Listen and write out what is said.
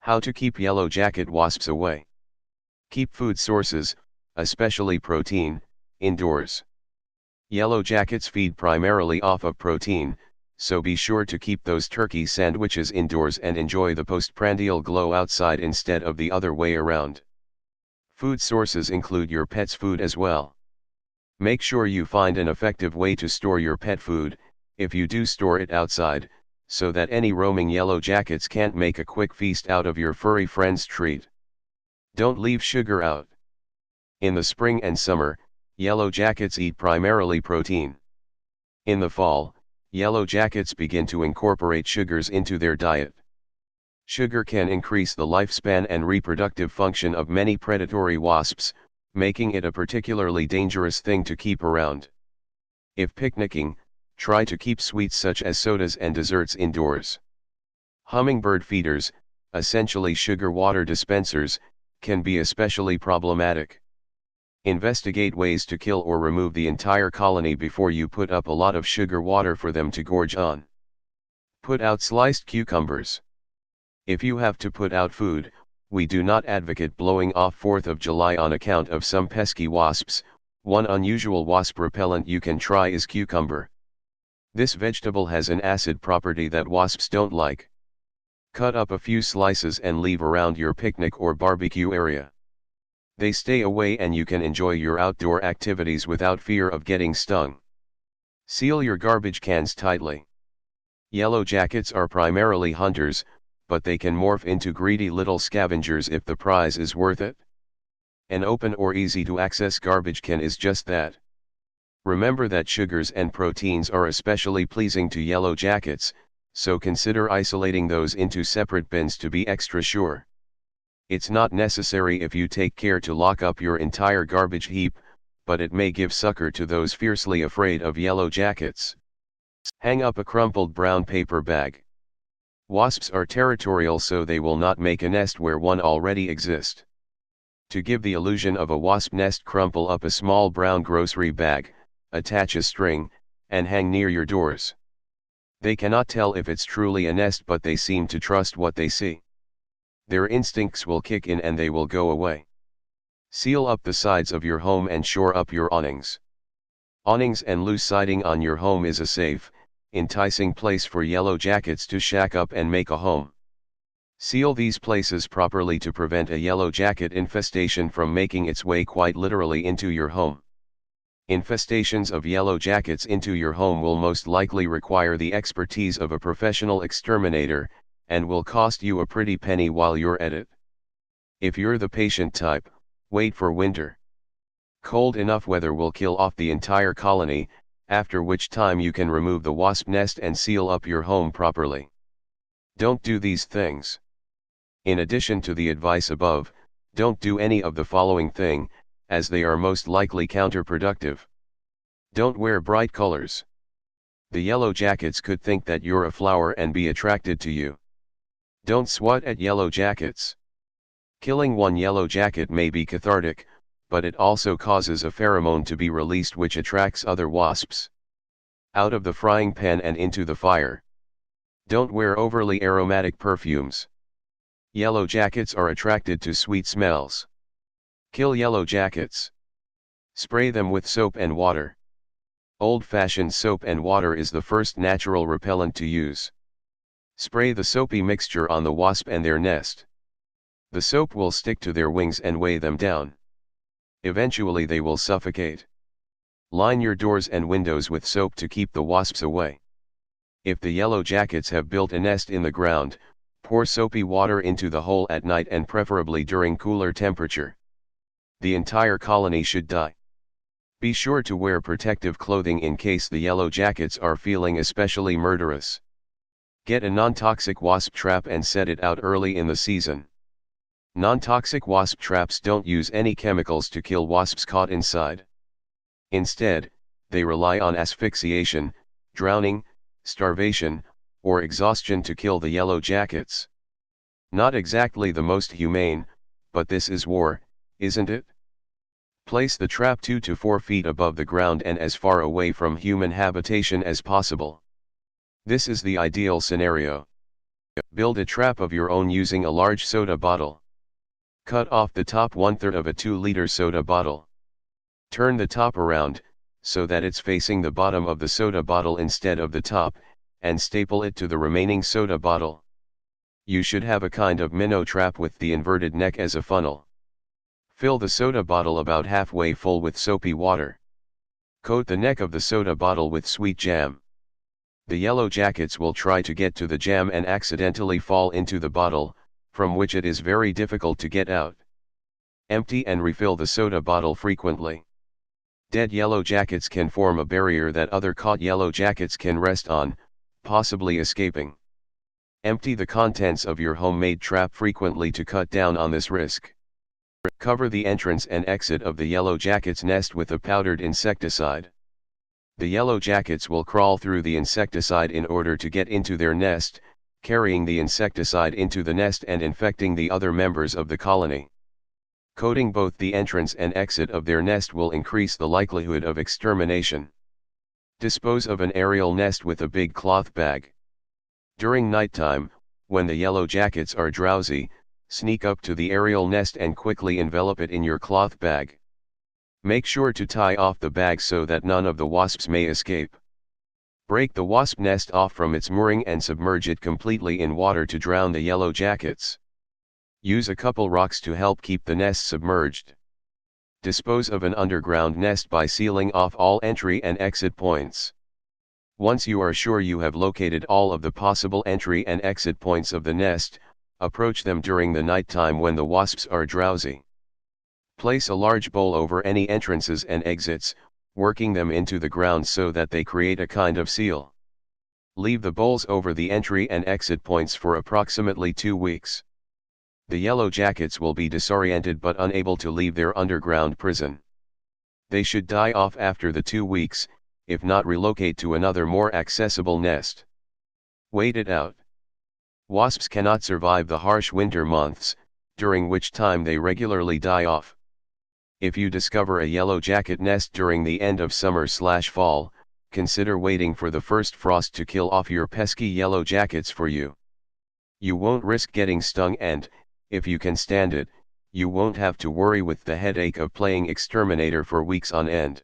How to keep yellow jacket wasps away. Keep food sources, especially protein, indoors. Yellow jackets feed primarily off of protein, so be sure to keep those turkey sandwiches indoors and enjoy the postprandial glow outside instead of the other way around. Food sources include your pet's food as well. Make sure you find an effective way to store your pet food, if you do store it outside, so that any roaming yellow jackets can't make a quick feast out of your furry friend's treat. Don't leave sugar out. In the spring and summer, yellow jackets eat primarily protein. In the fall, yellow jackets begin to incorporate sugars into their diet. Sugar can increase the lifespan and reproductive function of many predatory wasps, making it a particularly dangerous thing to keep around. If picnicking, try to keep sweets such as sodas and desserts indoors. Hummingbird feeders, essentially sugar water dispensers, can be especially problematic. Investigate ways to kill or remove the entire colony before you put up a lot of sugar water for them to gorge on. Put out sliced cucumbers. If you have to put out food, we do not advocate blowing off 4th of July on account of some pesky wasps. One unusual wasp repellent you can try is cucumber. This vegetable has an acid property that wasps don't like. Cut up a few slices and leave around your picnic or barbecue area. They stay away and you can enjoy your outdoor activities without fear of getting stung. Seal your garbage cans tightly. Yellow jackets are primarily hunters, but they can morph into greedy little scavengers if the prize is worth it. An open or easy to access garbage can is just that. Remember that sugars and proteins are especially pleasing to yellow jackets, so consider isolating those into separate bins to be extra sure. It's not necessary if you take care to lock up your entire garbage heap, but it may give succor to those fiercely afraid of yellow jackets. Hang up a crumpled brown paper bag. Wasps are territorial, so they will not make a nest where one already exists. To give the illusion of a wasp nest, crumple up a small brown grocery bag, attach a string, and hang near your doors. They cannot tell if it's truly a nest, but they seem to trust what they see. Their instincts will kick in and they will go away. Seal up the sides of your home and shore up your awnings. Awnings and loose siding on your home is a safe, enticing place for yellow jackets to shack up and make a home. Seal these places properly to prevent a yellow jacket infestation from making its way quite literally into your home. Infestations of yellow jackets into your home will most likely require the expertise of a professional exterminator, and will cost you a pretty penny while you're at it. If you're the patient type, wait for winter. Cold enough weather will kill off the entire colony, after which time you can remove the wasp nest and seal up your home properly. Don't do these things. In addition to the advice above, don't do any of the following thing, as they are most likely counterproductive. Don't wear bright colors. The yellow jackets could think that you're a flower and be attracted to you. Don't swat at yellow jackets. Killing one yellow jacket may be cathartic, but it also causes a pheromone to be released which attracts other wasps. Out of the frying pan and into the fire. Don't wear overly aromatic perfumes. Yellow jackets are attracted to sweet smells. Kill yellow jackets. Spray them with soap and water. Old-fashioned soap and water is the first natural repellent to use. Spray the soapy mixture on the wasp and their nest. The soap will stick to their wings and weigh them down. Eventually they will suffocate. Line your doors and windows with soap to keep the wasps away. If the yellow jackets have built a nest in the ground, pour soapy water into the hole at night and preferably during cooler temperature. The entire colony should die. Be sure to wear protective clothing in case the yellow jackets are feeling especially murderous. Get a non-toxic wasp trap and set it out early in the season. Non-toxic wasp traps don't use any chemicals to kill wasps caught inside. Instead, they rely on asphyxiation, drowning, starvation, or exhaustion to kill the yellow jackets. Not exactly the most humane, but this is war, isn't it? Place the trap 2 to 4 feet above the ground and as far away from human habitation as possible. This is the ideal scenario. Build a trap of your own using a large soda bottle. Cut off the top 1/3 of a 2-liter soda bottle. Turn the top around, so that it's facing the bottom of the soda bottle instead of the top, and staple it to the remaining soda bottle. You should have a kind of minnow trap with the inverted neck as a funnel. Fill the soda bottle about halfway full with soapy water. Coat the neck of the soda bottle with sweet jam. The yellow jackets will try to get to the jam and accidentally fall into the bottle, from which it is very difficult to get out. Empty and refill the soda bottle frequently. Dead yellow jackets can form a barrier that other caught yellow jackets can rest on, possibly escaping. Empty the contents of your homemade trap frequently to cut down on this risk. Cover the entrance and exit of the yellow jacket's nest with a powdered insecticide. The yellow jackets will crawl through the insecticide in order to get into their nest, carrying the insecticide into the nest and infecting the other members of the colony. Coating both the entrance and exit of their nest will increase the likelihood of extermination. Dispose of an aerial nest with a big cloth bag. During nighttime, when the yellow jackets are drowsy, sneak up to the aerial nest and quickly envelop it in your cloth bag. Make sure to tie off the bag so that none of the wasps may escape. Break the wasp nest off from its mooring and submerge it completely in water to drown the yellow jackets. Use a couple rocks to help keep the nest submerged. Dispose of an underground nest by sealing off all entry and exit points. Once you are sure you have located all of the possible entry and exit points of the nest, approach them during the nighttime when the wasps are drowsy. Place a large bowl over any entrances and exits, working them into the ground so that they create a kind of seal. Leave the bowls over the entry and exit points for approximately 2 weeks. The yellow jackets will be disoriented but unable to leave their underground prison. They should die off after the 2 weeks, if not relocate to another more accessible nest. Wait it out. Wasps cannot survive the harsh winter months, during which time they regularly die off. If you discover a yellow jacket nest during the end of summer/fall, consider waiting for the first frost to kill off your pesky yellow jackets for you. You won't risk getting stung and, if you can stand it, you won't have to worry with the headache of playing exterminator for weeks on end.